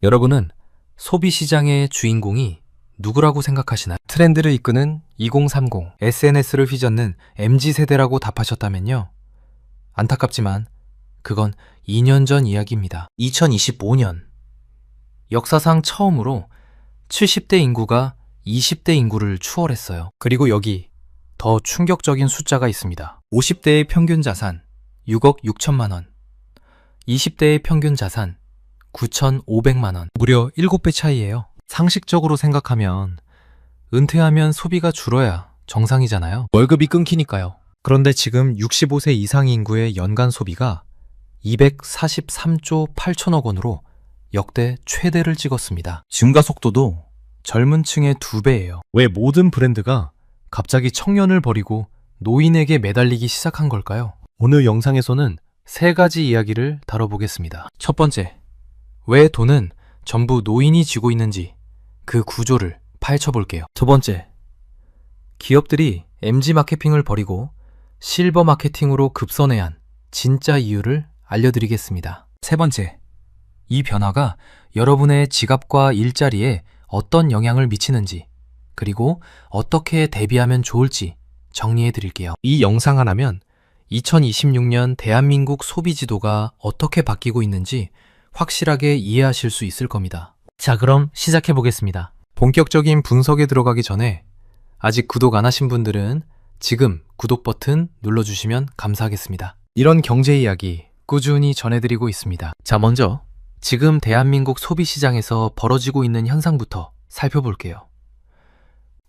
여러분은 소비시장의 주인공이 누구라고 생각하시나요? 트렌드를 이끄는 2030, SNS를 휘젓는 MZ세대라고 답하셨다면요. 안타깝지만 그건 2년 전 이야기입니다. 2025년, 역사상 처음으로 70대 인구가 20대 인구를 추월했어요. 그리고 여기 더 충격적인 숫자가 있습니다. 50대의 평균 자산 6억 6천만 원, 20대의 평균 자산 9,500만 원. 무려 7배 차이예요. 상식적으로 생각하면 은퇴하면 소비가 줄어야 정상이잖아요. 월급이 끊기니까요. 그런데 지금 65세 이상 인구의 연간 소비가 243조 8천억 원으로 역대 최대를 찍었습니다. 증가 속도도 젊은 층의 2배예요. 왜 모든 브랜드가 갑자기 청년을 버리고 노인에게 매달리기 시작한 걸까요? 오늘 영상에서는 3가지 이야기를 다뤄보겠습니다. 첫 번째, 왜 돈은 전부 노인이 쥐고 있는지 그 구조를 파헤쳐 볼게요. 두 번째, 기업들이 MZ 마케팅을 버리고 실버 마케팅으로 급선회한 진짜 이유를 알려드리겠습니다. 세 번째, 이 변화가 여러분의 지갑과 일자리에 어떤 영향을 미치는지, 그리고 어떻게 대비하면 좋을지 정리해 드릴게요. 이 영상 하나면 2026년 대한민국 소비 지도가 어떻게 바뀌고 있는지 확실하게 이해하실 수 있을 겁니다. 자, 그럼 시작해 보겠습니다. 본격적인 분석에 들어가기 전에 아직 구독 안 하신 분들은 지금 구독 버튼 눌러주시면 감사하겠습니다. 이런 경제 이야기 꾸준히 전해드리고 있습니다. 자, 먼저 지금 대한민국 소비시장에서 벌어지고 있는 현상부터 살펴볼게요.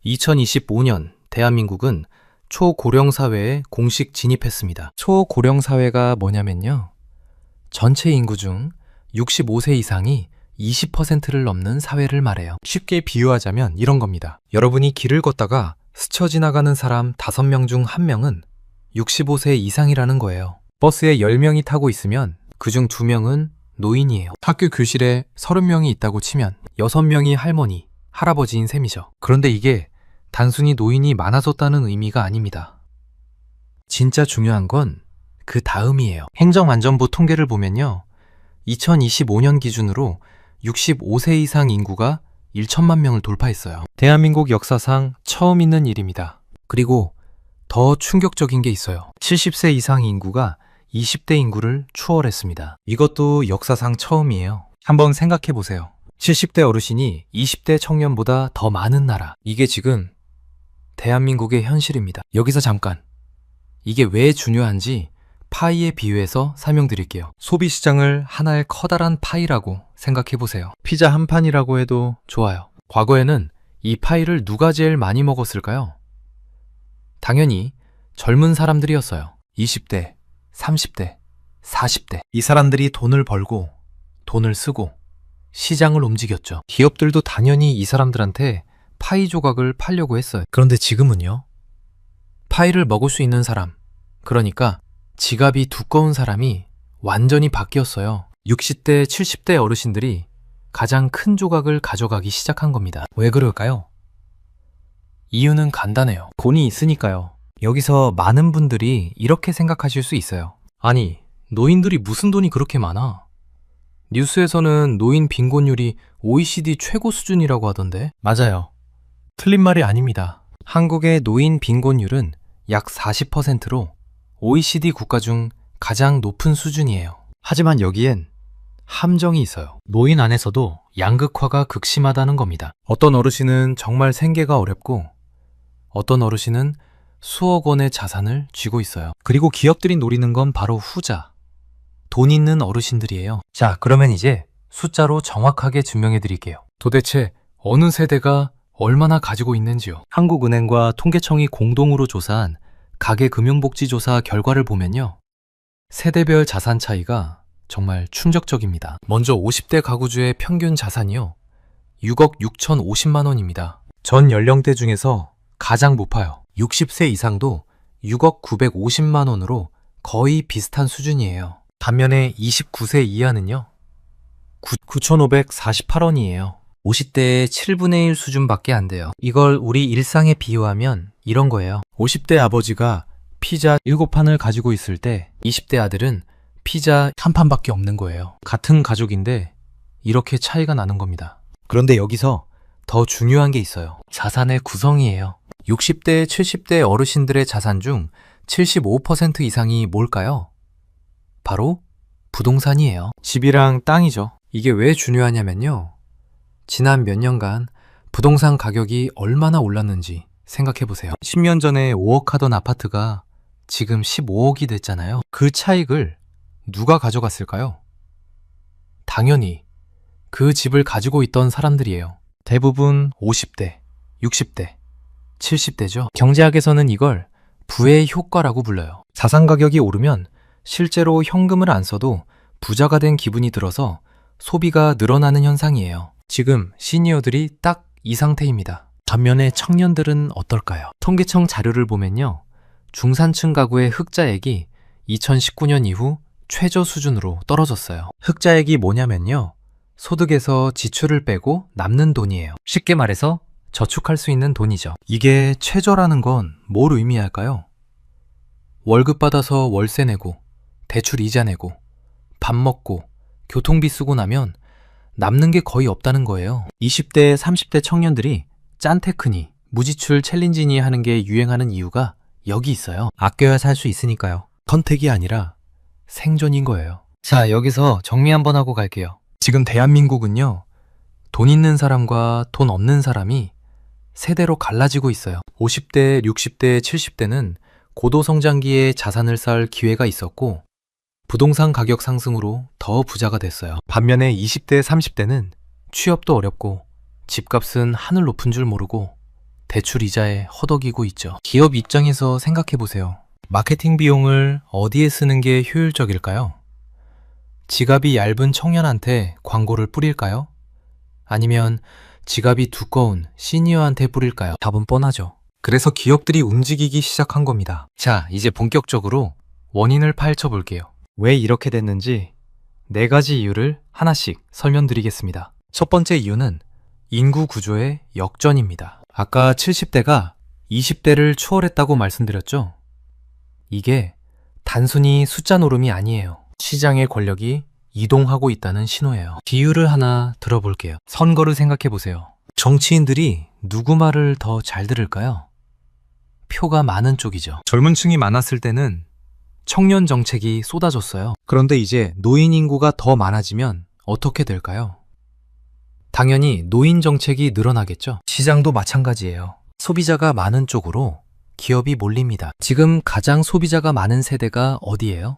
2025년 대한민국은 초고령 사회에 공식 진입했습니다. 초고령 사회가 뭐냐면요, 전체 인구 중 65세 이상이 20%를 넘는 사회를 말해요. 쉽게 비유하자면 이런 겁니다. 여러분이 길을 걷다가 스쳐 지나가는 사람 5명 중 1명은 65세 이상이라는 거예요. 버스에 10명이 타고 있으면 그중 2명은 노인이에요. 학교 교실에 30명이 있다고 치면 6명이 할머니, 할아버지인 셈이죠. 그런데 이게 단순히 노인이 많아졌다는 의미가 아닙니다. 진짜 중요한 건 그 다음이에요. 행정안전부 통계를 보면요, 2025년 기준으로 65세 이상 인구가 1천만 명을 돌파했어요. 대한민국 역사상 처음 있는 일입니다. 그리고 더 충격적인 게 있어요. 70세 이상 인구가 20대 인구를 추월했습니다. 이것도 역사상 처음이에요. 한번 생각해 보세요. 70대 어르신이 20대 청년보다 더 많은 나라. 이게 지금 대한민국의 현실입니다. 여기서 잠깐, 이게 왜 중요한지 파이에 비유해서 설명드릴게요. 소비시장을 하나의 커다란 파이라고 생각해 보세요. 피자 한 판이라고 해도 좋아요. 과거에는 이 파이를 누가 제일 많이 먹었을까요? 당연히 젊은 사람들이었어요. 20대, 30대, 40대. 이 사람들이 돈을 벌고 돈을 쓰고 시장을 움직였죠. 기업들도 당연히 이 사람들한테 파이 조각을 팔려고 했어요. 그런데 지금은요, 파이를 먹을 수 있는 사람, 그러니까 지갑이 두꺼운 사람이 완전히 바뀌었어요. 60대, 70대 어르신들이 가장 큰 조각을 가져가기 시작한 겁니다. 왜 그럴까요? 이유는 간단해요. 돈이 있으니까요. 여기서 많은 분들이 이렇게 생각하실 수 있어요. 아니, 노인들이 무슨 돈이 그렇게 많아? 뉴스에서는 노인 빈곤율이 OECD 최고 수준이라고 하던데? 맞아요. 틀린 말이 아닙니다. 한국의 노인 빈곤율은 약 40%로 OECD 국가 중 가장 높은 수준이에요. 하지만 여기엔 함정이 있어요. 노인 안에서도 양극화가 극심하다는 겁니다. 어떤 어르신은 정말 생계가 어렵고 어떤 어르신은 수억 원의 자산을 쥐고 있어요. 그리고 기업들이 노리는 건 바로 후자, 돈 있는 어르신들이에요. 자, 그러면 이제 숫자로 정확하게 증명해 드릴게요. 도대체 어느 세대가 얼마나 가지고 있는지요. 한국은행과 통계청이 공동으로 조사한 가계금융복지조사 결과를 보면요, 세대별 자산 차이가 정말 충격적입니다. 먼저 50대 가구주의 평균 자산이요, 6억 6,050만 원입니다. 전 연령대 중에서 가장 높아요. 60세 이상도 6억 950만 원으로 거의 비슷한 수준이에요. 반면에 29세 이하는요, 9,548원이에요. 50대의 7분의 1 수준밖에 안 돼요. 이걸 우리 일상에 비유하면 이런 거예요. 50대 아버지가 피자 7판을 가지고 있을 때 20대 아들은 피자 1판밖에 없는 거예요. 같은 가족인데 이렇게 차이가 나는 겁니다. 그런데 여기서 더 중요한 게 있어요. 자산의 구성이에요. 60대, 70대 어르신들의 자산 중 75% 이상이 뭘까요? 바로 부동산이에요. 집이랑 땅이죠. 이게 왜 중요하냐면요. 지난 몇 년간 부동산 가격이 얼마나 올랐는지 생각해 보세요. 10년 전에 5억 하던 아파트가 지금 15억이 됐잖아요. 그 차익을 누가 가져갔을까요? 당연히 그 집을 가지고 있던 사람들이에요. 대부분 50대, 60대, 70대죠. 경제학에서는 이걸 부의 효과라고 불러요. 자산 가격이 오르면 실제로 현금을 안 써도 부자가 된 기분이 들어서 소비가 늘어나는 현상이에요. 지금 시니어들이 딱 이 상태입니다. 반면에 청년들은 어떨까요? 통계청 자료를 보면요. 중산층 가구의 흑자액이 2019년 이후 최저 수준으로 떨어졌어요. 흑자액이 뭐냐면요. 소득에서 지출을 빼고 남는 돈이에요. 쉽게 말해서 저축할 수 있는 돈이죠. 이게 최저라는 건 뭘 의미할까요? 월급 받아서 월세 내고, 대출 이자 내고, 밥 먹고, 교통비 쓰고 나면 남는 게 거의 없다는 거예요. 20대, 30대 청년들이 짠테크니, 무지출 챌린지니 하는 게 유행하는 이유가 여기 있어요. 아껴야 살 수 있으니까요. 선택이 아니라 생존인 거예요. 자, 여기서 정리 한번 하고 갈게요. 지금 대한민국은요. 돈 있는 사람과 돈 없는 사람이 세대로 갈라지고 있어요. 50대, 60대, 70대는 고도성장기에 자산을 쌓을 기회가 있었고 부동산 가격 상승으로 더 부자가 됐어요. 반면에 20대, 30대는 취업도 어렵고 집값은 하늘 높은 줄 모르고 대출 이자에 허덕이고 있죠. 기업 입장에서 생각해 보세요. 마케팅 비용을 어디에 쓰는 게 효율적일까요? 지갑이 얇은 청년한테 광고를 뿌릴까요? 아니면 지갑이 두꺼운 시니어한테 뿌릴까요? 답은 뻔하죠. 그래서 기업들이 움직이기 시작한 겁니다. 자, 이제 본격적으로 원인을 파헤쳐 볼게요. 왜 이렇게 됐는지 4가지 이유를 하나씩 설명드리겠습니다. 첫 번째 이유는 인구 구조의 역전입니다. 아까 70대가 20대를 추월했다고 말씀드렸죠? 이게 단순히 숫자 노름이 아니에요. 시장의 권력이 이동하고 있다는 신호예요. 비유를 하나 들어볼게요. 선거를 생각해 보세요. 정치인들이 누구 말을 더 잘 들을까요? 표가 많은 쪽이죠. 젊은 층이 많았을 때는 청년 정책이 쏟아졌어요. 그런데 이제 노인 인구가 더 많아지면 어떻게 될까요? 당연히 노인 정책이 늘어나겠죠. 시장도 마찬가지예요. 소비자가 많은 쪽으로 기업이 몰립니다. 지금 가장 소비자가 많은 세대가 어디예요?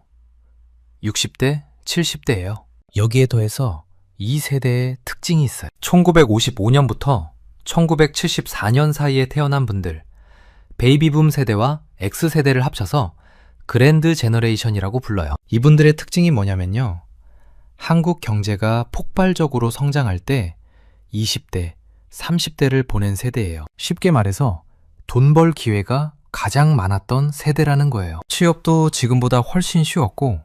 60대, 70대예요. 여기에 더해서 이 세대의 특징이 있어요. 1955년부터 1974년 사이에 태어난 분들, 베이비붐 세대와 X세대를 합쳐서 그랜드 제너레이션이라고 불러요. 이분들의 특징이 뭐냐면요. 한국 경제가 폭발적으로 성장할 때 20대, 30대를 보낸 세대예요. 쉽게 말해서 돈 벌 기회가 가장 많았던 세대라는 거예요. 취업도 지금보다 훨씬 쉬웠고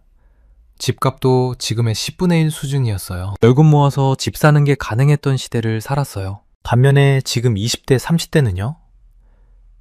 집값도 지금의 10분의 1 수준이었어요. 월급 모아서 집 사는 게 가능했던 시대를 살았어요. 반면에 지금 20대, 30대는요.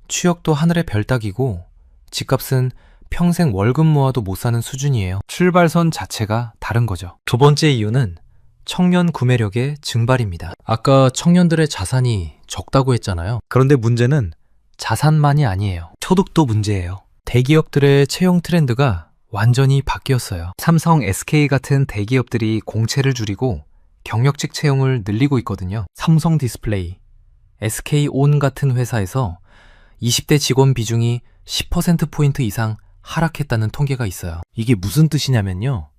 취업도 하늘의 별 따기고 집값은 평생 월급 모아도 못 사는 수준이에요. 출발선 자체가 다른 거죠. 두 번째 이유는 청년 구매력의 증발입니다. 아까 청년들의 자산이 적다고 했잖아요. 그런데 문제는 자산만이 아니에요. 소득도 문제예요. 대기업들의 채용 트렌드가 완전히 바뀌었어요. 삼성, SK 같은 대기업들이 공채를 줄이고 경력직 채용을 늘리고 있거든요. 삼성 디스플레이, SK온 같은 회사에서 20대 직원 비중이 10%포인트 이상 하락했다는 통계가 있어요. 이게 무슨 뜻이냐면요.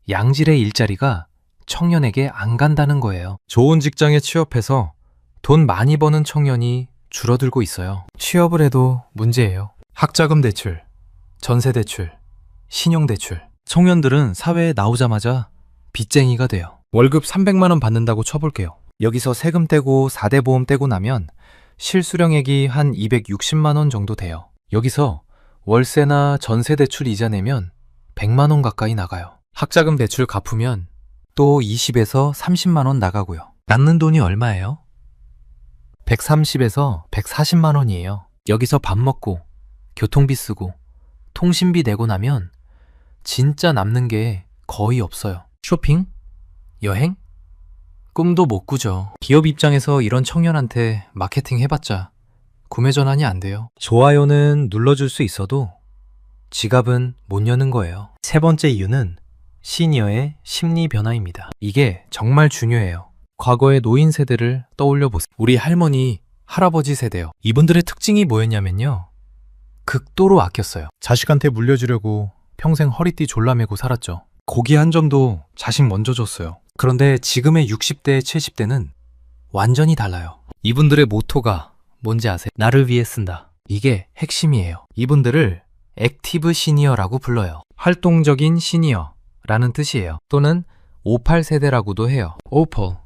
양질의 일자리가 청년에게 안 간다는 거예요. 좋은 직장에 취업해서 돈 많이 버는 청년이 줄어들고 있어요. 취업을 해도 문제예요. 학자금 대출, 전세 대출, 신용 대출. 청년들은 사회에 나오자마자 빚쟁이가 돼요. 월급 300만 원 받는다고 쳐볼게요. 여기서 세금 떼고 4대 보험 떼고 나면 실수령액이 한 260만 원 정도 돼요. 여기서 월세나 전세 대출 이자 내면 100만 원 가까이 나가요. 학자금 대출 갚으면 또 20에서 30만 원 나가고요. 남는 돈이 얼마예요? 130에서 140만 원이에요. 여기서 밥 먹고 교통비 쓰고 통신비 내고 나면 진짜 남는 게 거의 없어요. 쇼핑? 여행? 꿈도 못 꾸죠. 기업 입장에서 이런 청년한테 마케팅 해봤자 구매 전환이 안 돼요. 좋아요는 눌러줄 수 있어도 지갑은 못 여는 거예요. 세 번째 이유는 시니어의 심리 변화입니다. 이게 정말 중요해요. 과거의 노인 세대를 떠올려 보세요. 우리 할머니, 할아버지 세대요. 이분들의 특징이 뭐였냐면요. 극도로 아꼈어요. 자식한테 물려주려고 평생 허리띠 졸라매고 살았죠. 고기 한 점도 자식 먼저 줬어요. 그런데 지금의 60대, 70대는 완전히 달라요. 이분들의 모토가 뭔지 아세요? 나를 위해 쓴다. 이게 핵심이에요. 이분들을 액티브 시니어라고 불러요. 활동적인 시니어라는 뜻이에요. 또는 58세대라고도 해요. OPAL,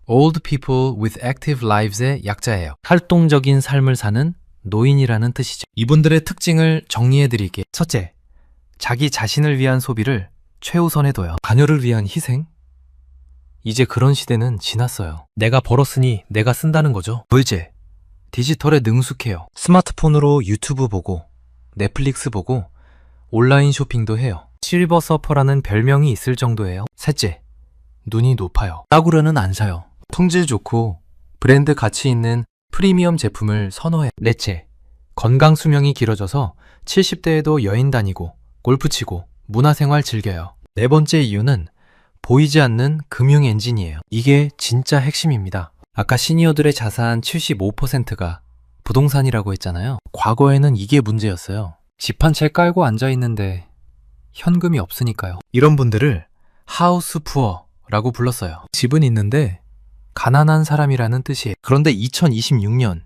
Old People with Active Lives의 약자예요. 활동적인 삶을 사는 노인이라는 뜻이죠. 이분들의 특징을 정리해 드릴게요. 첫째, 자기 자신을 위한 소비를 최우선에 둬요. 자녀를 위한 희생? 이제 그런 시대는 지났어요. 내가 벌었으니 내가 쓴다는 거죠. 둘째, 디지털에 능숙해요. 스마트폰으로 유튜브 보고 넷플릭스 보고 온라인 쇼핑도 해요. 실버 서퍼라는 별명이 있을 정도예요. 셋째, 눈이 높아요. 싸구려는 안 사요. 품질 좋고 브랜드 가치 있는 프리미엄 제품을 선호해요. 넷째, 건강 수명이 길어져서 70대에도 여행 다니고 골프 치고 문화생활 즐겨요. 네 번째 이유는 보이지 않는 금융 엔진이에요. 이게 진짜 핵심입니다. 아까 시니어들의 자산 75%가 부동산이라고 했잖아요. 과거에는 이게 문제였어요. 집 한 채 깔고 앉아있는데 현금이 없으니까요. 이런 분들을 하우스 푸어라고 불렀어요. 집은 있는데 가난한 사람이라는 뜻이에요. 그런데 2026년,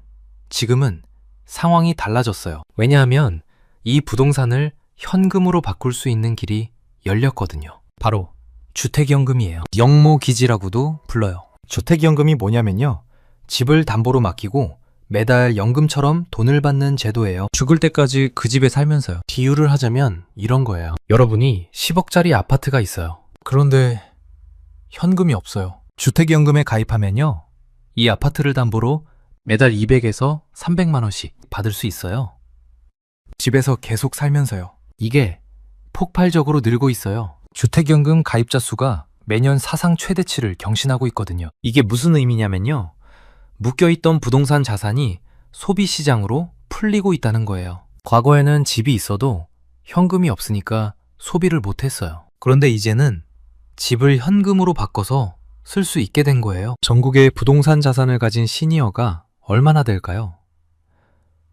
지금은 상황이 달라졌어요. 왜냐하면 이 부동산을 현금으로 바꿀 수 있는 길이 열렸거든요. 바로 주택연금이에요. 영모기지라고도 불러요. 주택연금이 뭐냐면요. 집을 담보로 맡기고 매달 연금처럼 돈을 받는 제도예요. 죽을 때까지 그 집에 살면서요. 비유를 하자면 이런 거예요. 여러분이 10억짜리 아파트가 있어요. 그런데 현금이 없어요. 주택연금에 가입하면요. 이 아파트를 담보로 매달 200에서 300만 원씩 받을 수 있어요. 집에서 계속 살면서요. 이게 폭발적으로 늘고 있어요. 주택연금 가입자 수가 매년 사상 최대치를 경신하고 있거든요. 이게 무슨 의미냐면요. 묶여있던 부동산 자산이 소비시장으로 풀리고 있다는 거예요. 과거에는 집이 있어도 현금이 없으니까 소비를 못했어요. 그런데 이제는 집을 현금으로 바꿔서 쓸 수 있게 된 거예요. 전국에 부동산 자산을 가진 시니어가 얼마나 될까요?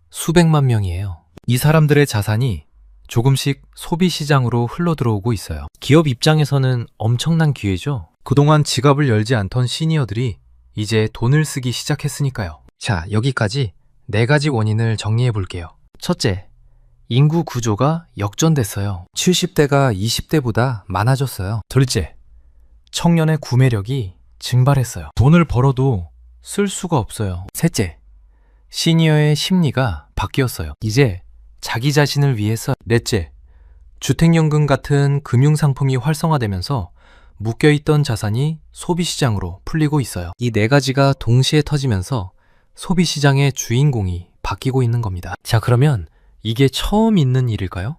수백만 명이에요. 이 사람들의 자산이 조금씩 소비시장으로 흘러들어오고 있어요. 기업 입장에서는 엄청난 기회죠. 그동안 지갑을 열지 않던 시니어들이 이제 돈을 쓰기 시작했으니까요. 자, 여기까지 4가지 원인을 정리해 볼게요. 첫째, 인구 구조가 역전됐어요. 70대가 20대보다 많아졌어요. 둘째, 청년의 구매력이 증발했어요. 돈을 벌어도 쓸 수가 없어요. 셋째, 시니어의 심리가 바뀌었어요. 이제 자기 자신을 위해서. 넷째, 주택연금 같은 금융상품이 활성화되면서 묶여있던 자산이 소비시장으로 풀리고 있어요. 이 4가지가 동시에 터지면서 소비시장의 주인공이 바뀌고 있는 겁니다. 자, 그러면 이게 처음 있는 일일까요?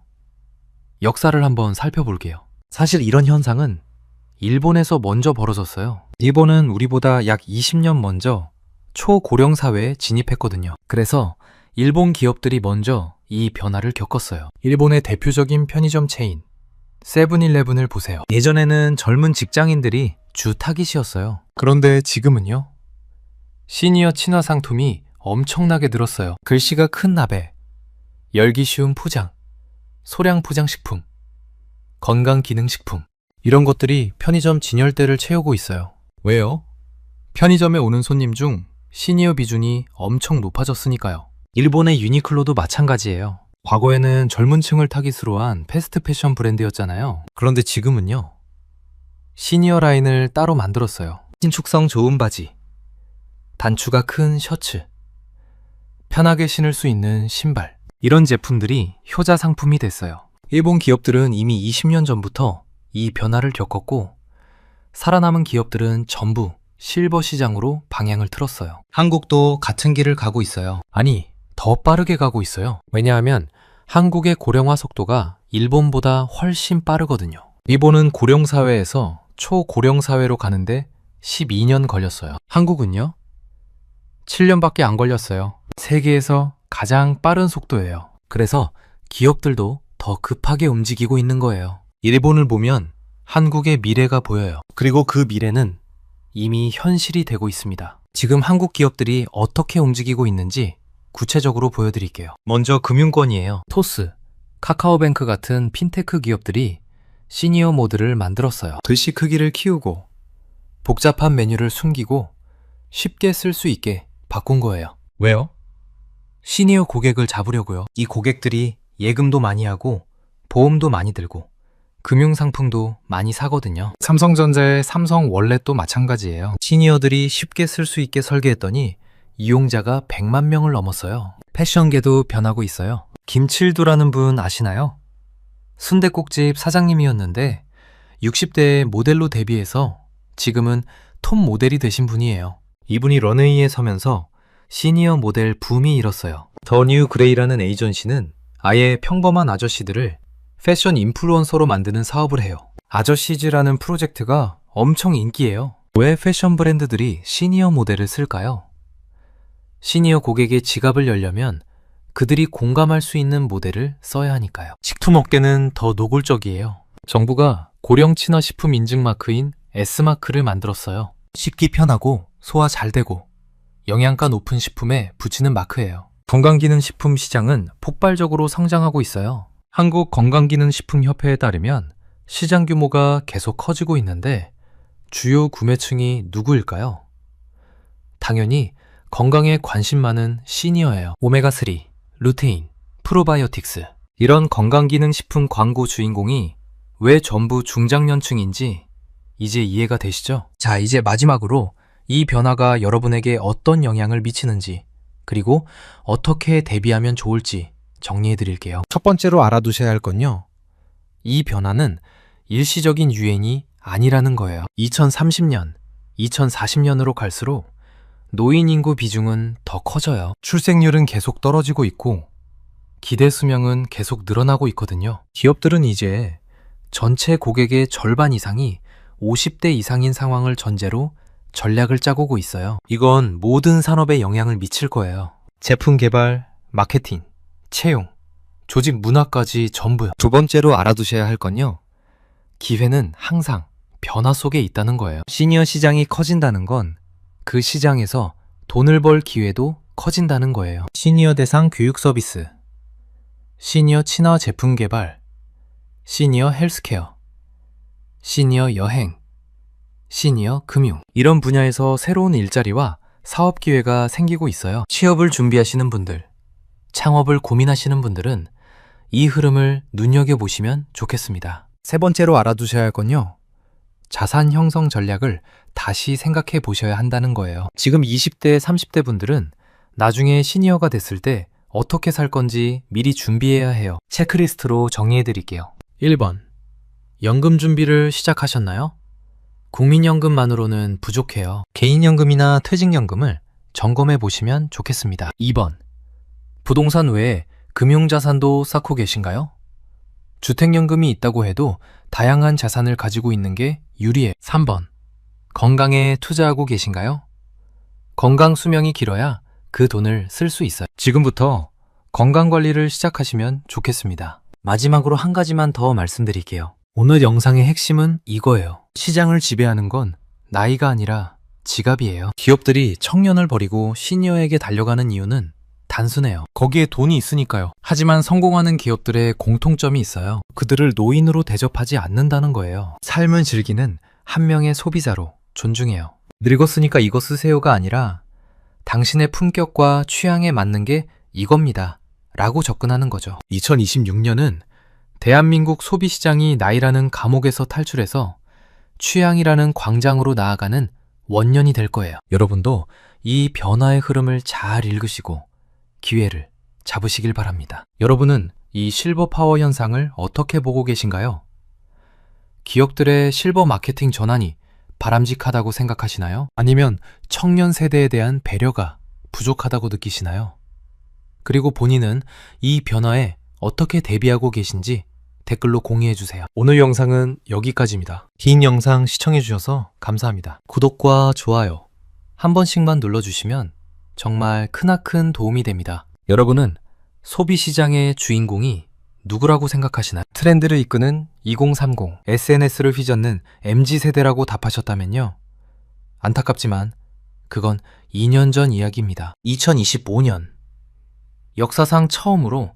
역사를 한번 살펴볼게요. 사실 이런 현상은 일본에서 먼저 벌어졌어요. 일본은 우리보다 약 20년 먼저 초고령 사회에 진입했거든요. 그래서 일본 기업들이 먼저 이 변화를 겪었어요. 일본의 대표적인 편의점 체인 세븐일레븐을 보세요. 예전에는 젊은 직장인들이 주 타깃이었어요. 그런데 지금은요. 시니어 친화 상품이 엄청나게 늘었어요. 글씨가 큰 나베, 열기 쉬운 포장, 소량 포장식품, 건강기능식품, 이런 것들이 편의점 진열대를 채우고 있어요. 왜요? 편의점에 오는 손님 중 시니어 비중이 엄청 높아졌으니까요. 일본의 유니클로도 마찬가지예요. 과거에는 젊은 층을 타깃으로 한 패스트 패션 브랜드였잖아요. 그런데 지금은요. 시니어 라인을 따로 만들었어요. 신축성 좋은 바지, 단추가 큰 셔츠, 편하게 신을 수 있는 신발, 이런 제품들이 효자 상품이 됐어요. 일본 기업들은 이미 20년 전부터 이 변화를 겪었고 살아남은 기업들은 전부 실버 시장으로 방향을 틀었어요. 한국도 같은 길을 가고 있어요. 아니, 더 빠르게 가고 있어요. 왜냐하면 한국의 고령화 속도가 일본보다 훨씬 빠르거든요. 일본은 고령사회에서 초고령사회로 가는데 12년 걸렸어요. 한국은요? 7년밖에 안 걸렸어요. 세계에서 가장 빠른 속도예요. 그래서 기업들도 더 급하게 움직이고 있는 거예요. 일본을 보면 한국의 미래가 보여요. 그리고 그 미래는 이미 현실이 되고 있습니다. 지금 한국 기업들이 어떻게 움직이고 있는지 구체적으로 보여드릴게요. 먼저 금융권이에요. 토스, 카카오뱅크 같은 핀테크 기업들이 시니어 모드를 만들었어요. 글씨 크기를 키우고 복잡한 메뉴를 숨기고 쉽게 쓸 수 있게 바꾼 거예요. 왜요? 시니어 고객을 잡으려고요. 이 고객들이 예금도 많이 하고 보험도 많이 들고 금융상품도 많이 사거든요. 삼성전자의 삼성 월렛도 마찬가지예요. 시니어들이 쉽게 쓸 수 있게 설계했더니 이용자가 100만 명을 넘었어요. 패션계도 변하고 있어요. 김칠두라는 분 아시나요? 순댓국집 사장님이었는데 60대에 모델로 데뷔해서 지금은 톱 모델이 되신 분이에요. 이분이 런웨이에 서면서 시니어 모델 붐이 일었어요. 더 뉴 그레이라는 에이전시는 아예 평범한 아저씨들을 패션 인플루언서로 만드는 사업을 해요. 아저씨즈라는 프로젝트가 엄청 인기예요. 왜 패션 브랜드들이 시니어 모델을 쓸까요? 시니어 고객의 지갑을 열려면 그들이 공감할 수 있는 모델을 써야 하니까요. 식품업계는 더 노골적이에요. 정부가 고령 친화 식품 인증 마크인 S마크를 만들었어요. 씹기 편하고 소화 잘 되고 영양가 높은 식품에 붙이는 마크예요. 건강기능식품 시장은 폭발적으로 성장하고 있어요. 한국건강기능식품협회에 따르면 시장 규모가 계속 커지고 있는데 주요 구매층이 누구일까요? 당연히 건강에 관심 많은 시니어예요. 오메가3, 루테인, 프로바이오틱스 이런 건강기능식품 광고 주인공이 왜 전부 중장년층인지 이제 이해가 되시죠? 자, 이제 마지막으로 이 변화가 여러분에게 어떤 영향을 미치는지 그리고 어떻게 대비하면 좋을지 정리해 드릴게요. 첫 번째로 알아두셔야 할 건요. 이 변화는 일시적인 유행이 아니라는 거예요. 2030년, 2040년으로 갈수록 노인 인구 비중은 더 커져요. 출생률은 계속 떨어지고 있고 기대 수명은 계속 늘어나고 있거든요. 기업들은 이제 전체 고객의 절반 이상이 50대 이상인 상황을 전제로 전략을 짜고고 있어요. 이건 모든 산업에 영향을 미칠 거예요. 제품 개발, 마케팅, 채용, 조직 문화까지 전부요. 두 번째로 알아두셔야 할 건요. 기회는 항상 변화 속에 있다는 거예요. 시니어 시장이 커진다는 건 그 시장에서 돈을 벌 기회도 커진다는 거예요. 시니어 대상 교육 서비스, 시니어 친화 제품 개발, 시니어 헬스케어, 시니어 여행, 시니어 금융 이런 분야에서 새로운 일자리와 사업 기회가 생기고 있어요. 취업을 준비하시는 분들, 창업을 고민하시는 분들은 이 흐름을 눈여겨보시면 좋겠습니다. 세 번째로 알아두셔야 할 건요. 자산 형성 전략을 다시 생각해 보셔야 한다는 거예요. 지금 20대, 30대 분들은 나중에 시니어가 됐을 때 어떻게 살 건지 미리 준비해야 해요. 체크리스트로 정리해 드릴게요. 1번. 연금 준비를 시작하셨나요? 국민연금만으로는 부족해요. 개인연금이나 퇴직연금을 점검해 보시면 좋겠습니다. 2번. 부동산 외에 금융자산도 쌓고 계신가요? 주택연금이 있다고 해도 다양한 자산을 가지고 있는 게 유리해. 3번. 건강에 투자하고 계신가요? 건강 수명이 길어야 그 돈을 쓸 수 있어요. 지금부터 건강관리를 시작하시면 좋겠습니다. 마지막으로 한 가지만 더 말씀드릴게요. 오늘 영상의 핵심은 이거예요. 시장을 지배하는 건 나이가 아니라 지갑이에요. 기업들이 청년을 버리고 시니어에게 달려가는 이유는 단순해요. 거기에 돈이 있으니까요. 하지만 성공하는 기업들의 공통점이 있어요. 그들을 노인으로 대접하지 않는다는 거예요. 삶을 즐기는 한 명의 소비자로 존중해요. 늙었으니까 이거 쓰세요가 아니라 당신의 품격과 취향에 맞는 게 이겁니다 라고 접근하는 거죠. 2026년은 대한민국 소비시장이 나이라는 감옥에서 탈출해서 취향이라는 광장으로 나아가는 원년이 될 거예요. 여러분도 이 변화의 흐름을 잘 읽으시고 기회를 잡으시길 바랍니다. 여러분은 이 실버 파워 현상을 어떻게 보고 계신가요? 기업들의 실버 마케팅 전환이 바람직하다고 생각하시나요? 아니면 청년 세대에 대한 배려가 부족하다고 느끼시나요? 그리고 본인은 이 변화에 어떻게 대비하고 계신지 댓글로 공유해주세요. 오늘 영상은 여기까지입니다. 긴 영상 시청해주셔서 감사합니다. 구독과 좋아요 한 번씩만 눌러주시면 정말 크나큰 도움이 됩니다. 여러분은 소비시장의 주인공이 누구라고 생각하시나요? 트렌드를 이끄는 2030, SNS를 휘젓는 MZ세대라고 답하셨다면요. 안타깝지만 그건 2년 전 이야기입니다. 2025년 역사상 처음으로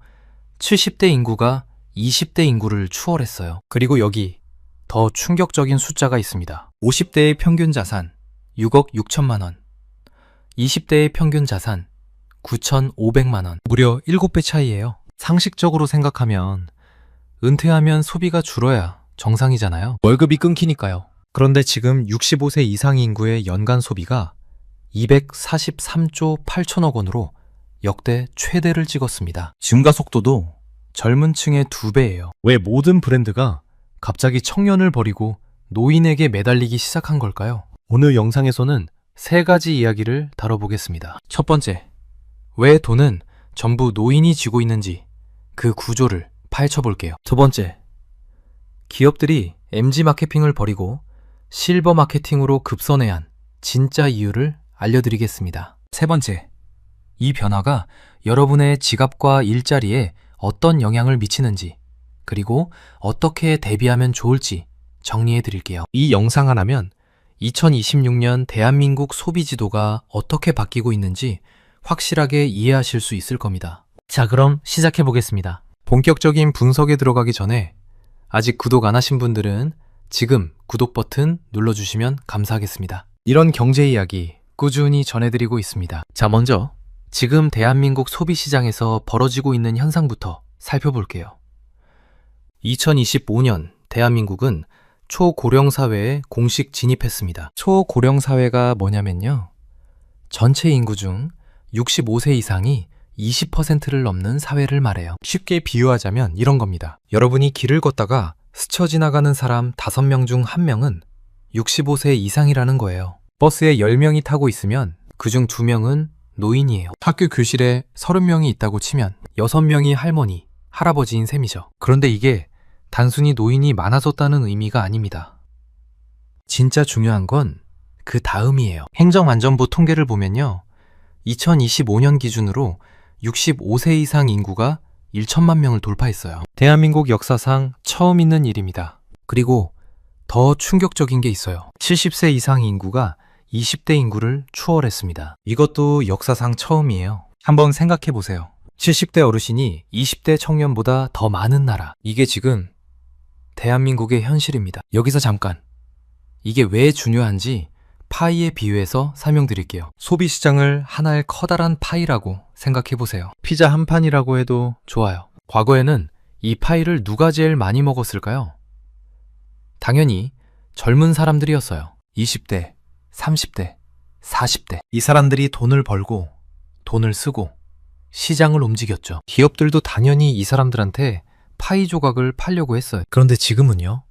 70대 인구가 20대 인구를 추월했어요. 그리고 여기 더 충격적인 숫자가 있습니다. 50대의 평균 자산 6억 6천만 원, 20대의 평균 자산 9,500만 원. 무려 7배 차이예요. 상식적으로 생각하면 은퇴하면 소비가 줄어야 정상이잖아요. 월급이 끊기니까요. 그런데 지금 65세 이상 인구의 연간 소비가 243조 8천억 원으로 역대 최대를 찍었습니다. 증가 속도도 젊은 층의 2배예요. 왜 모든 브랜드가 갑자기 청년을 버리고 노인에게 매달리기 시작한 걸까요? 오늘 영상에서는 3가지 이야기를 다뤄보겠습니다. 첫 번째, 왜 돈은 전부 노인이 쥐고 있는지 그 구조를 파헤쳐볼게요. 두 번째, 기업들이 MZ 마케팅을 버리고 실버 마케팅으로 급선회한 진짜 이유를 알려드리겠습니다. 세 번째, 이 변화가 여러분의 지갑과 일자리에 어떤 영향을 미치는지, 그리고 어떻게 대비하면 좋을지 정리해 드릴게요. 이 영상 하나면 2026년 대한민국 소비 지도가 어떻게 바뀌고 있는지 확실하게 이해하실 수 있을 겁니다. 자, 그럼 시작해 보겠습니다. 본격적인 분석에 들어가기 전에 아직 구독 안 하신 분들은 지금 구독 버튼 눌러주시면 감사하겠습니다. 이런 경제 이야기 꾸준히 전해드리고 있습니다. 자, 먼저 지금 대한민국 소비시장에서 벌어지고 있는 현상부터 살펴볼게요. 2025년 대한민국은 초고령 사회에 공식 진입했습니다. 초고령 사회가 뭐냐면요. 전체 인구 중 65세 이상이 20%를 넘는 사회를 말해요. 쉽게 비유하자면 이런 겁니다. 여러분이 길을 걷다가 스쳐 지나가는 사람 5명 중 1명은 65세 이상이라는 거예요. 버스에 10명이 타고 있으면 그중 2명은 노인이에요. 학교 교실에 30명이 있다고 치면 6명이 할머니, 할아버지인 셈이죠. 그런데 이게 단순히 노인이 많아졌다는 의미가 아닙니다. 진짜 중요한 건 그 다음이에요. 행정안전부 통계를 보면요. 2025년 기준으로 65세 이상 인구가 1천만 명을 돌파했어요. 대한민국 역사상 처음 있는 일입니다. 그리고 더 충격적인 게 있어요. 70세 이상 인구가 20대 인구를 추월했습니다. 이것도 역사상 처음이에요. 한번 생각해 보세요. 70대 어르신이 20대 청년보다 더 많은 나라. 이게 지금 대한민국의 현실입니다. 여기서 잠깐. 이게 왜 중요한지 파이에 비유해서 설명드릴게요. 소비시장을 하나의 커다란 파이라고 생각해 보세요. 피자 한 판이라고 해도 좋아요. 과거에는 이 파이를 누가 제일 많이 먹었을까요? 당연히 젊은 사람들이었어요. 20대, 30대, 40대. 이 사람들이 돈을 벌고 돈을 쓰고 시장을 움직였죠. 기업들도 당연히 이 사람들한테 파이 조각을 팔려고 했어요. 그런데 지금은요?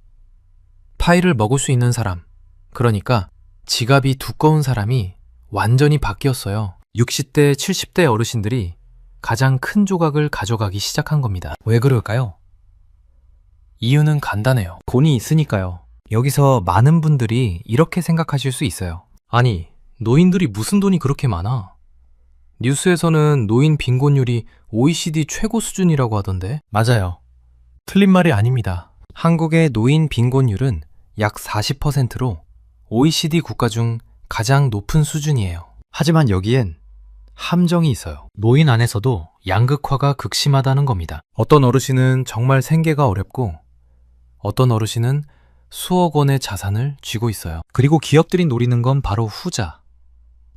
파이를 먹을 수 있는 사람, 그러니까 지갑이 두꺼운 사람이 완전히 바뀌었어요. 60대, 70대 어르신들이 가장 큰 조각을 가져가기 시작한 겁니다. 왜 그럴까요? 이유는 간단해요. 돈이 있으니까요. 여기서 많은 분들이 이렇게 생각하실 수 있어요. 아니, 노인들이 무슨 돈이 그렇게 많아? 뉴스에서는 노인 빈곤율이 OECD 최고 수준이라고 하던데? 맞아요. 틀린 말이 아닙니다. 한국의 노인 빈곤율은 약 40%로 OECD 국가 중 가장 높은 수준이에요. 하지만 여기엔 함정이 있어요. 노인 안에서도 양극화가 극심하다는 겁니다. 어떤 어르신은 정말 생계가 어렵고 어떤 어르신은 수억 원의 자산을 쥐고 있어요. 그리고 기업들이 노리는 건 바로 후자.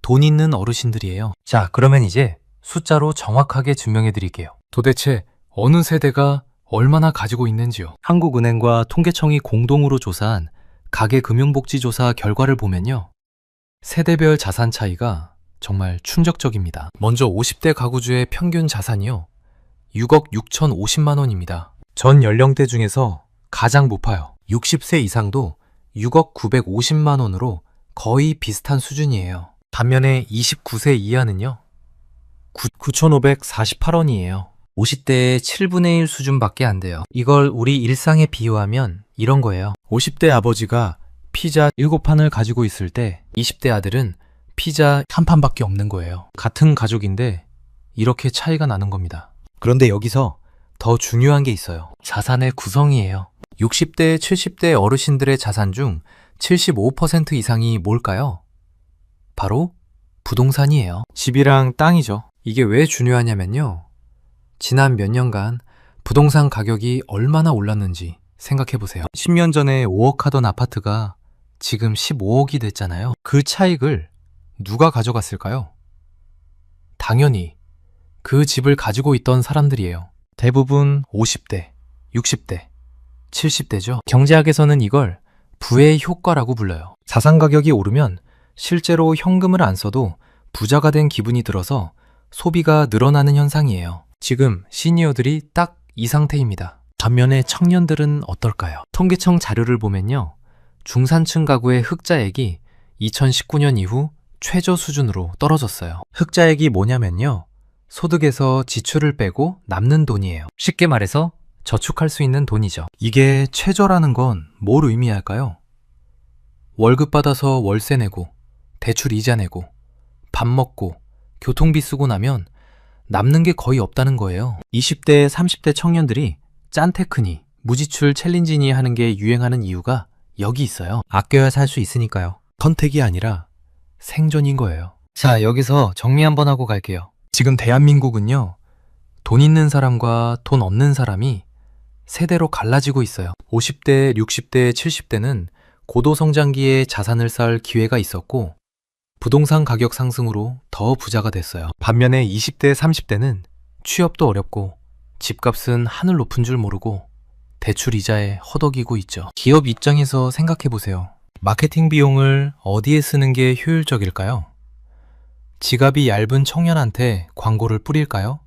돈 있는 어르신들이에요. 자, 그러면 이제 숫자로 정확하게 증명해 드릴게요. 도대체 어느 세대가 얼마나 가지고 있는지요. 한국은행과 통계청이 공동으로 조사한 가계금융복지조사 결과를 보면요. 세대별 자산 차이가 정말 충격적입니다. 먼저 50대 가구주의 평균 자산이요. 6억 6,050만 원입니다. 전 연령대 중에서 가장 높아요. 60세 이상도 6억 950만 원으로 거의 비슷한 수준이에요. 반면에 29세 이하는요. 9,548원이에요. 50대의 7분의 1 수준밖에 안 돼요. 이걸 우리 일상에 비유하면 이런 거예요. 50대 아버지가 피자 7판을 가지고 있을 때 20대 아들은 피자 한 판밖에 없는 거예요. 같은 가족인데 이렇게 차이가 나는 겁니다. 그런데 여기서 더 중요한 게 있어요. 자산의 구성이에요. 60대, 70대 어르신들의 자산 중 75% 이상이 뭘까요? 바로 부동산이에요. 집이랑 땅이죠. 이게 왜 중요하냐면요. 지난 몇 년간 부동산 가격이 얼마나 올랐는지 생각해 보세요. 10년 전에 5억 하던 아파트가 지금 15억이 됐잖아요. 그 차익을 누가 가져갔을까요? 당연히 그 집을 가지고 있던 사람들이에요. 대부분 50대, 60대, 70대죠. 경제학에서는 이걸 부의 효과라고 불러요. 자산 가격이 오르면 실제로 현금을 안 써도 부자가 된 기분이 들어서 소비가 늘어나는 현상이에요. 지금 시니어들이 딱 이 상태입니다. 반면에 청년들은 어떨까요? 통계청 자료를 보면요. 중산층 가구의 흑자액이 2019년 이후 최저 수준으로 떨어졌어요. 흑자액이 뭐냐면요. 소득에서 지출을 빼고 남는 돈이에요. 쉽게 말해서 저축할 수 있는 돈이죠. 이게 최저라는 건 뭘 의미할까요? 월급 받아서 월세 내고, 대출 이자 내고, 밥 먹고, 교통비 쓰고 나면 남는 게 거의 없다는 거예요. 20대, 30대 청년들이 짠테크니, 무지출 챌린지니 하는 게 유행하는 이유가 여기 있어요. 아껴야 살 수 있으니까요. 선택이 아니라 생존인 거예요. 자, 여기서 정리 한번 하고 갈게요. 지금 대한민국은요. 돈 있는 사람과 돈 없는 사람이 세대로 갈라지고 있어요. 50대, 60대, 70대는 고도성장기에 자산을 쌓을 기회가 있었고 부동산 가격 상승으로 더 부자가 됐어요. 반면에 20대, 30대는 취업도 어렵고 집값은 하늘 높은 줄 모르고 대출 이자에 허덕이고 있죠. 기업 입장에서 생각해 보세요. 마케팅 비용을 어디에 쓰는 게 효율적일까요? 지갑이 얇은 청년한테 광고를 뿌릴까요?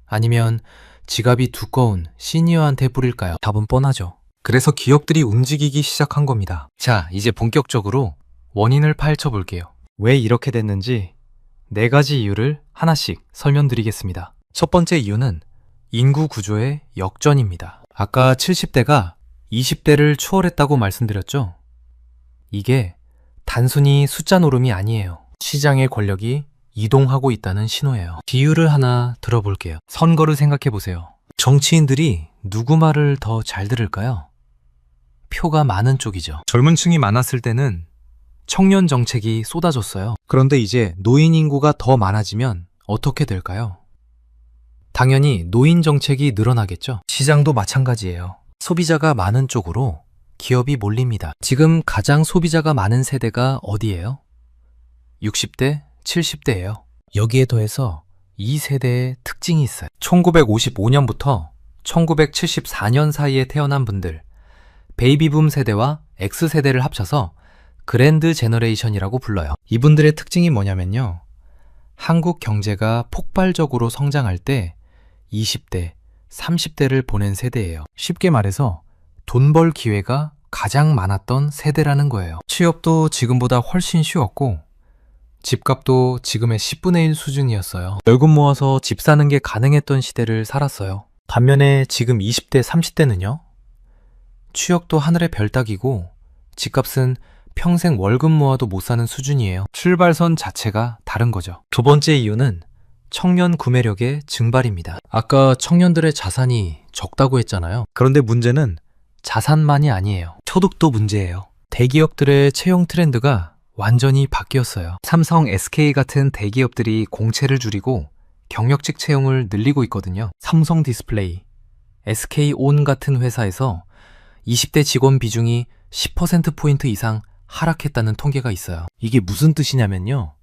아니면 지갑이 두꺼운 시니어한테 뿌릴까요? 답은 뻔하죠. 그래서 기업들이 움직이기 시작한 겁니다. 자, 이제 본격적으로 원인을 파헤쳐 볼게요. 왜 이렇게 됐는지 4가지 이유를 하나씩 설명드리겠습니다. 첫 번째 이유는 인구 구조의 역전입니다. 아까 70대가 20대를 추월했다고 말씀드렸죠? 이게 단순히 숫자 노름이 아니에요. 시장의 권력이 이동하고 있다는 신호예요. 비유를 하나 들어볼게요. 선거를 생각해 보세요. 정치인들이 누구 말을 더 잘 들을까요? 표가 많은 쪽이죠. 젊은 층이 많았을 때는 청년 정책이 쏟아졌어요. 그런데 이제 노인 인구가 더 많아지면 어떻게 될까요? 당연히 노인 정책이 늘어나겠죠. 시장도 마찬가지예요. 소비자가 많은 쪽으로 기업이 몰립니다. 지금 가장 소비자가 많은 세대가 어디예요? 60대, 70대예요. 여기에 더해서 이 세대의 특징이 있어요. 1955년부터 1974년 사이에 태어난 분들, 베이비붐 세대와 X세대를 합쳐서 그랜드 제너레이션이라고 불러요. 이분들의 특징이 뭐냐면요. 한국 경제가 폭발적으로 성장할 때 20대, 30대를 보낸 세대예요. 쉽게 말해서 돈 벌 기회가 가장 많았던 세대라는 거예요. 취업도 지금보다 훨씬 쉬웠고 집값도 지금의 10분의 1 수준이었어요. 월급 모아서 집 사는 게 가능했던 시대를 살았어요. 반면에 지금 20대, 30대는요. 취업도 하늘의 별 따기고 집값은 평생 월급 모아도 못 사는 수준이에요. 출발선 자체가 다른 거죠. 두 번째 이유는 청년 구매력의 증발입니다. 아까 청년들의 자산이 적다고 했잖아요. 그런데 문제는 자산만이 아니에요. 소득도 문제예요. 대기업들의 채용 트렌드가 완전히 바뀌었어요. 삼성, SK 같은 대기업들이 공채를 줄이고 경력직 채용을 늘리고 있거든요. 삼성 디스플레이, SK온 같은 회사에서 20대 직원 비중이 10%포인트 이상 하락했다는 통계가 있어요. 이게 무슨 뜻이냐면요.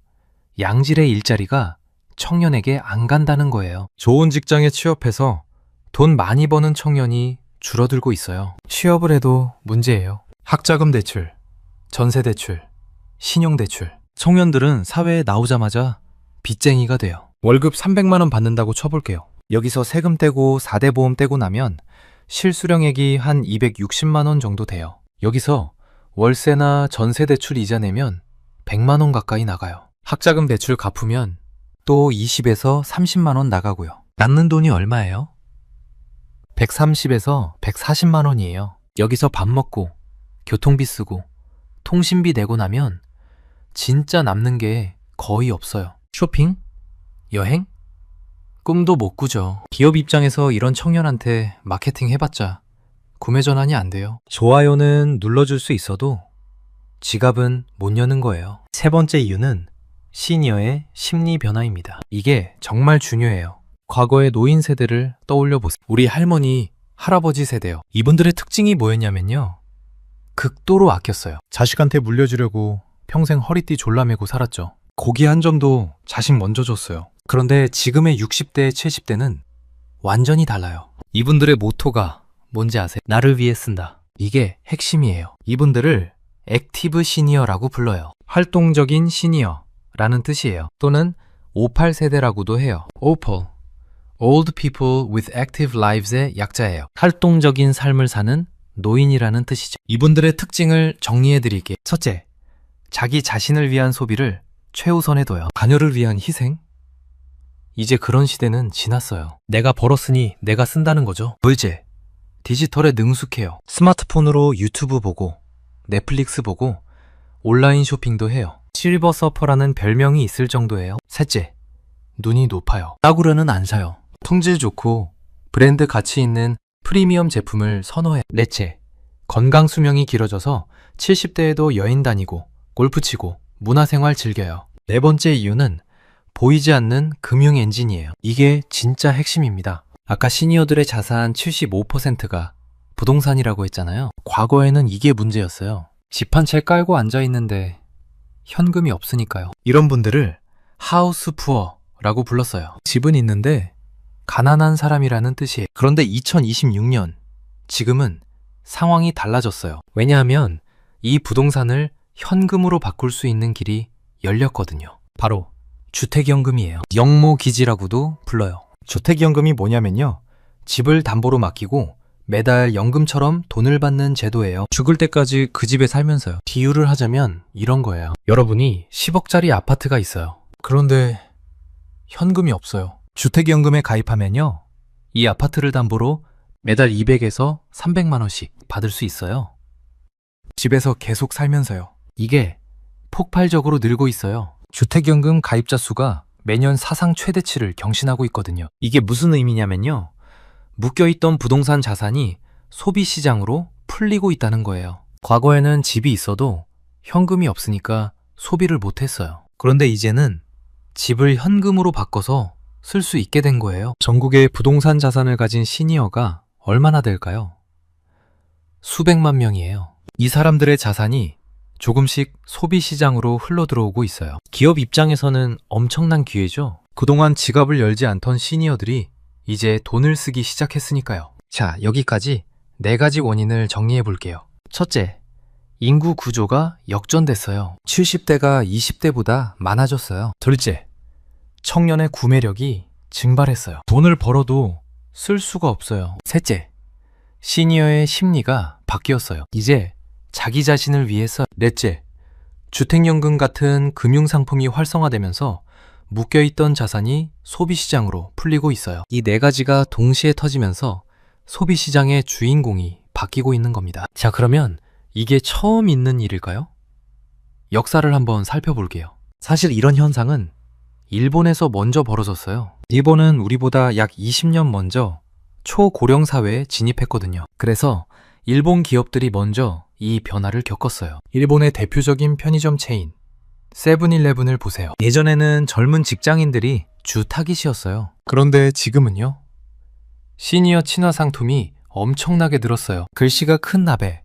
양질의 일자리가 청년에게 안 간다는 거예요. 좋은 직장에 취업해서 돈 많이 버는 청년이 줄어들고 있어요. 취업을 해도 문제예요. 학자금 대출, 전세 대출, 신용 대출. 청년들은 사회에 나오자마자 빚쟁이가 돼요. 월급 300만 원 받는다고 쳐볼게요. 여기서 세금 떼고 4대 보험 떼고 나면 실수령액이 한 260만 원 정도 돼요. 여기서 월세나 전세 대출 이자 내면 100만 원 가까이 나가요. 학자금 대출 갚으면 또 20에서 30만 원 나가고요. 낳는 돈이 얼마예요? 130에서 140만 원이에요. 여기서 밥 먹고, 교통비 쓰고, 통신비 내고 나면 진짜 남는 게 거의 없어요. 쇼핑? 여행? 꿈도 못 꾸죠. 기업 입장에서 이런 청년한테 마케팅 해봤자 구매 전환이 안 돼요. 좋아요는 눌러줄 수 있어도 지갑은 못 여는 거예요. 세 번째 이유는 시니어의 심리 변화입니다. 이게 정말 중요해요. 과거의 노인 세대를 떠올려 보세요. 우리 할머니, 할아버지 세대요. 이분들의 특징이 뭐였냐면요. 극도로 아꼈어요. 자식한테 물려주려고 평생 허리띠 졸라매고 살았죠. 고기 한 점도 자식 먼저 줬어요. 그런데 지금의 60대, 70대는 완전히 달라요. 이분들의 모토가 뭔지 아세요? 나를 위해 쓴다. 이게 핵심이에요. 이분들을 액티브 시니어라고 불러요. 활동적인 시니어라는 뜻이에요. 또는 58세대라고도 해요. OPAL, Old People with Active Lives의 약자예요. 활동적인 삶을 사는 노인이라는 뜻이죠. 이분들의 특징을 정리해 드릴게요. 첫째, 자기 자신을 위한 소비를 최우선에 둬요. 자녀를 위한 희생? 이제 그런 시대는 지났어요. 내가 벌었으니 내가 쓴다는 거죠. 둘째, 디지털에 능숙해요. 스마트폰으로 유튜브 보고, 넷플릭스 보고, 온라인 쇼핑도 해요. 실버 서퍼라는 별명이 있을 정도예요. 셋째, 눈이 높아요. 싸구려는 안 사요. 품질 좋고 브랜드 가치 있는 프리미엄 제품을 선호해. 넷째, 건강 수명이 길어져서 70대에도 여행 다니고 골프 치고 문화생활 즐겨요. 네 번째 이유는 보이지 않는 금융 엔진이에요. 이게 진짜 핵심입니다. 아까 시니어들의 자산 75%가 부동산이라고 했잖아요. 과거에는 이게 문제였어요. 집 한 채 깔고 앉아있는데 현금이 없으니까요. 이런 분들을 하우스 푸어라고 불렀어요. 집은 있는데 가난한 사람이라는 뜻이에요. 그런데 2026년, 지금은 상황이 달라졌어요. 왜냐하면 이 부동산을 현금으로 바꿀 수 있는 길이 열렸거든요. 바로 주택연금이에요. 영모기지라고도 불러요. 주택연금이 뭐냐면요. 집을 담보로 맡기고 매달 연금처럼 돈을 받는 제도예요. 죽을 때까지 그 집에 살면서요. 비유를 하자면 이런 거예요. 여러분이 10억짜리 아파트가 있어요. 그런데 현금이 없어요. 주택연금에 가입하면요. 이 아파트를 담보로 매달 200에서 300만 원씩 받을 수 있어요. 집에서 계속 살면서요. 이게 폭발적으로 늘고 있어요. 주택연금 가입자 수가 매년 사상 최대치를 경신하고 있거든요. 이게 무슨 의미냐면요. 묶여있던 부동산 자산이 소비시장으로 풀리고 있다는 거예요. 과거에는 집이 있어도 현금이 없으니까 소비를 못했어요. 그런데 이제는 집을 현금으로 바꿔서 쓸 수 있게 된 거예요. 전국에 부동산 자산을 가진 시니어가 얼마나 될까요? 수백만 명이에요. 이 사람들의 자산이 조금씩 소비시장으로 흘러들어오고 있어요. 기업 입장에서는 엄청난 기회죠. 그동안 지갑을 열지 않던 시니어들이 이제 돈을 쓰기 시작했으니까요. 자, 여기까지 4가지 원인을 정리해 볼게요. 첫째, 인구 구조가 역전됐어요. 70대가 20대보다 많아졌어요. 둘째, 청년의 구매력이 증발했어요. 돈을 벌어도 쓸 수가 없어요. 셋째, 시니어의 심리가 바뀌었어요. 이제 자기 자신을 위해서. 넷째, 주택연금 같은 금융상품이 활성화되면서 묶여있던 자산이 소비시장으로 풀리고 있어요. 이 4가지가 동시에 터지면서 소비시장의 주인공이 바뀌고 있는 겁니다. 자, 그러면 이게 처음 있는 일일까요? 역사를 한번 살펴볼게요. 사실 이런 현상은 일본에서 먼저 벌어졌어요. 일본은 우리보다 약 20년 먼저 초고령 사회에 진입했거든요. 그래서 일본 기업들이 먼저 이 변화를 겪었어요. 일본의 대표적인 편의점 체인 세븐일레븐을 보세요. 예전에는 젊은 직장인들이 주 타깃이었어요. 그런데 지금은요? 시니어 친화 상품이 엄청나게 늘었어요. 글씨가 큰 나베,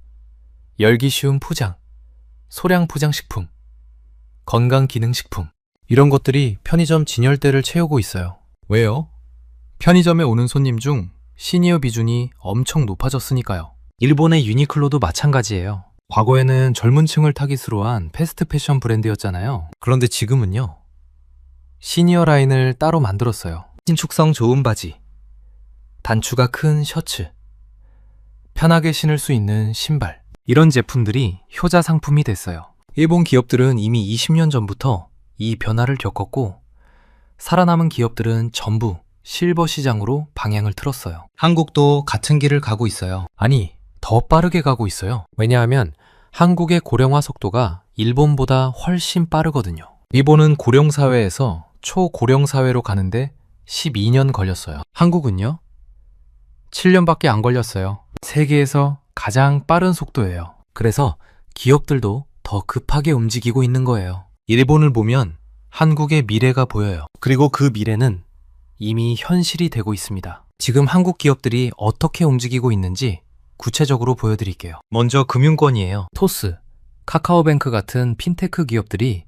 열기 쉬운 포장, 소량 포장식품, 건강기능식품, 이런 것들이 편의점 진열대를 채우고 있어요. 왜요? 편의점에 오는 손님 중 시니어 비중이 엄청 높아졌으니까요. 일본의 유니클로도 마찬가지예요. 과거에는 젊은 층을 타깃으로 한 패스트 패션 브랜드였잖아요. 그런데 지금은요. 시니어 라인을 따로 만들었어요. 신축성 좋은 바지, 단추가 큰 셔츠, 편하게 신을 수 있는 신발, 이런 제품들이 효자 상품이 됐어요. 일본 기업들은 이미 20년 전부터 이 변화를 겪었고 살아남은 기업들은 전부 실버 시장으로 방향을 틀었어요. 한국도 같은 길을 가고 있어요. 아니, 더 빠르게 가고 있어요. 왜냐하면 한국의 고령화 속도가 일본보다 훨씬 빠르거든요. 일본은 고령사회에서 초고령사회로 가는데 12년 걸렸어요. 한국은요? 7년밖에 안 걸렸어요. 세계에서 가장 빠른 속도예요. 그래서 기업들도 더 급하게 움직이고 있는 거예요. 일본을 보면 한국의 미래가 보여요. 그리고 그 미래는 이미 현실이 되고 있습니다. 지금 한국 기업들이 어떻게 움직이고 있는지 구체적으로 보여드릴게요. 먼저 금융권이에요. 토스, 카카오뱅크 같은 핀테크 기업들이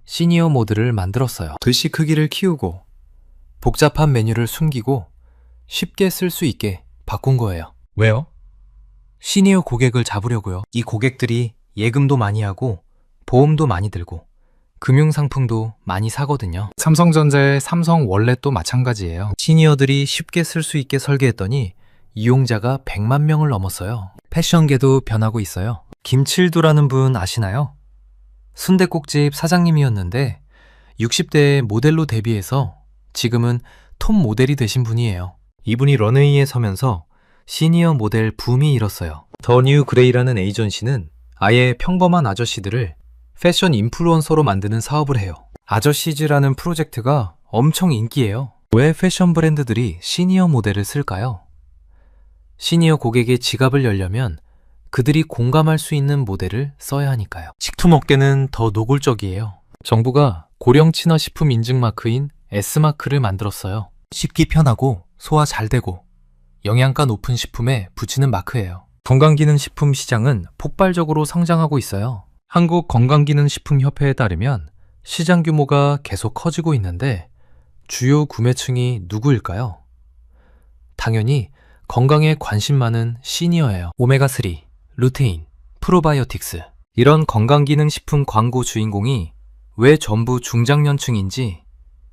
시니어 모드를 만들었어요. 글씨 크기를 키우고 복잡한 메뉴를 숨기고 쉽게 쓸 수 있게 바꾼 거예요. 왜요? 시니어 고객을 잡으려고요. 이 고객들이 예금도 많이 하고 보험도 많이 들고 금융상품도 많이 사거든요. 삼성전자의 삼성 월렛도 마찬가지예요. 시니어들이 쉽게 쓸 수 있게 설계했더니 이용자가 100만 명을 넘었어요. 패션계도 변하고 있어요. 김칠두라는 분 아시나요? 순댓국집 사장님이었는데 60대에 모델로 데뷔해서 지금은 톱 모델이 되신 분이에요. 이분이 런웨이에 서면서 시니어 모델 붐이 일었어요. 더 뉴 그레이라는 에이전시는 아예 평범한 아저씨들을 패션 인플루언서로 만드는 사업을 해요. 아저씨즈라는 프로젝트가 엄청 인기예요. 왜 패션 브랜드들이 시니어 모델을 쓸까요? 시니어 고객의 지갑을 열려면 그들이 공감할 수 있는 모델을 써야 하니까요. 식품업계는 더 노골적이에요. 정부가 고령 친화 식품 인증 마크인 S마크를 만들었어요. 씹기 편하고 소화 잘 되고 영양가 높은 식품에 붙이는 마크예요. 건강기능식품 시장은 폭발적으로 성장하고 있어요. 한국건강기능식품협회에 따르면 시장 규모가 계속 커지고 있는데 주요 구매층이 누구일까요? 당연히 건강에 관심 많은 시니어예요. 오메가3, 루테인, 프로바이오틱스 이런 건강기능식품 광고 주인공이 왜 전부 중장년층인지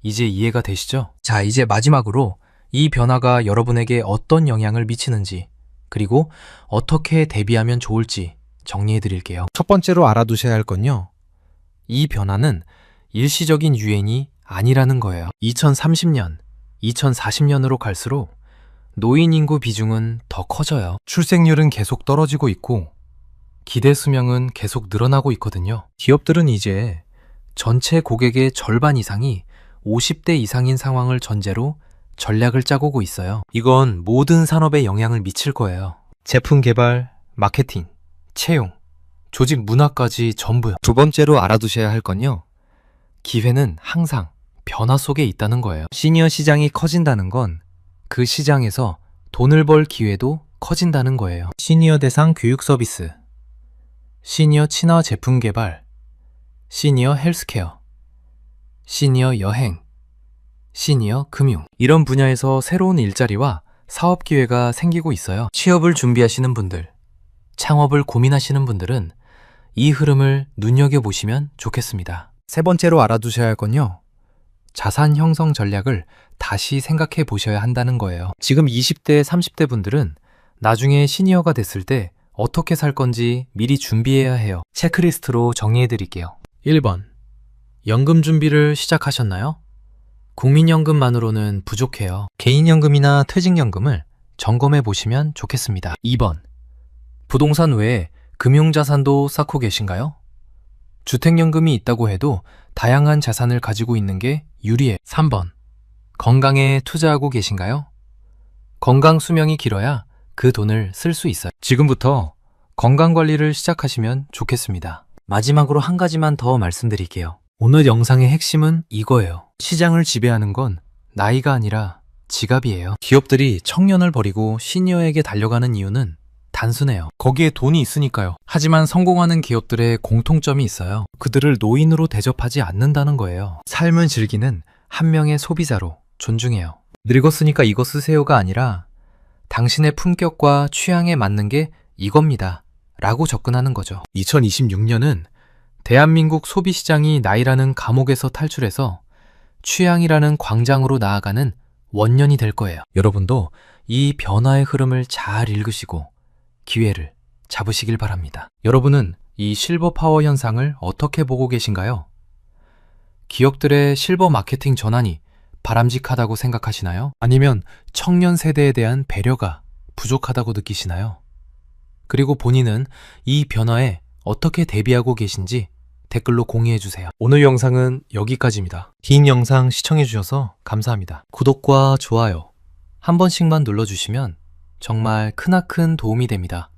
이제 이해가 되시죠? 자, 이제 마지막으로 이 변화가 여러분에게 어떤 영향을 미치는지 그리고 어떻게 대비하면 좋을지 정리해 드릴게요. 첫 번째로 알아두셔야 할 건요. 이 변화는 일시적인 유행이 아니라는 거예요. 2030년, 2040년으로 갈수록 노인 인구 비중은 더 커져요. 출생률은 계속 떨어지고 있고 기대 수명은 계속 늘어나고 있거든요. 기업들은 이제 전체 고객의 절반 이상이 50대 이상인 상황을 전제로 전략을 짜고고 있어요. 이건 모든 산업에 영향을 미칠 거예요. 제품 개발, 마케팅, 채용, 조직 문화까지 전부요. 두 번째로 알아두셔야 할 건요. 기회는 항상 변화 속에 있다는 거예요. 시니어 시장이 커진다는 건 그 시장에서 돈을 벌 기회도 커진다는 거예요. 시니어 대상 교육 서비스, 시니어 친화 제품 개발, 시니어 헬스케어, 시니어 여행, 시니어 금융 이런 분야에서 새로운 일자리와 사업 기회가 생기고 있어요. 취업을 준비하시는 분들, 창업을 고민하시는 분들은 이 흐름을 눈여겨보시면 좋겠습니다. 세 번째로 알아두셔야 할 건요. 자산 형성 전략을 다시 생각해 보셔야 한다는 거예요. 지금 20대, 30대 분들은 나중에 시니어가 됐을 때 어떻게 살 건지 미리 준비해야 해요. 체크리스트로 정리해 드릴게요. 1번. 연금 준비를 시작하셨나요? 국민연금만으로는 부족해요. 개인연금이나 퇴직연금을 점검해 보시면 좋겠습니다. 2번. 부동산 외에 금융자산도 쌓고 계신가요? 주택연금이 있다고 해도 다양한 자산을 가지고 있는 게 유리해. 3번. 건강에 투자하고 계신가요? 건강 수명이 길어야 그 돈을 쓸 수 있어요. 지금부터 건강관리를 시작하시면 좋겠습니다. 마지막으로 한 가지만 더 말씀드릴게요. 오늘 영상의 핵심은 이거예요. 시장을 지배하는 건 나이가 아니라 지갑이에요. 기업들이 청년을 버리고 시니어에게 달려가는 이유는 단순해요. 거기에 돈이 있으니까요. 하지만 성공하는 기업들의 공통점이 있어요. 그들을 노인으로 대접하지 않는다는 거예요. 삶을 즐기는 한 명의 소비자로 존중해요. 늙었으니까 이거 쓰세요가 아니라 당신의 품격과 취향에 맞는 게 이겁니다 라고 접근하는 거죠. 2026년은 대한민국 소비시장이 나이라는 감옥에서 탈출해서 취향이라는 광장으로 나아가는 원년이 될 거예요. 여러분도 이 변화의 흐름을 잘 읽으시고 기회를 잡으시길 바랍니다. 여러분은 이 실버 파워 현상을 어떻게 보고 계신가요? 기업들의 실버 마케팅 전환이 바람직하다고 생각하시나요? 아니면 청년 세대에 대한 배려가 부족하다고 느끼시나요? 그리고 본인은 이 변화에 어떻게 대비하고 계신지 댓글로 공유해주세요. 오늘 영상은 여기까지입니다. 긴 영상 시청해주셔서 감사합니다. 구독과 좋아요 한 번씩만 눌러주시면 정말 크나큰 도움이 됩니다.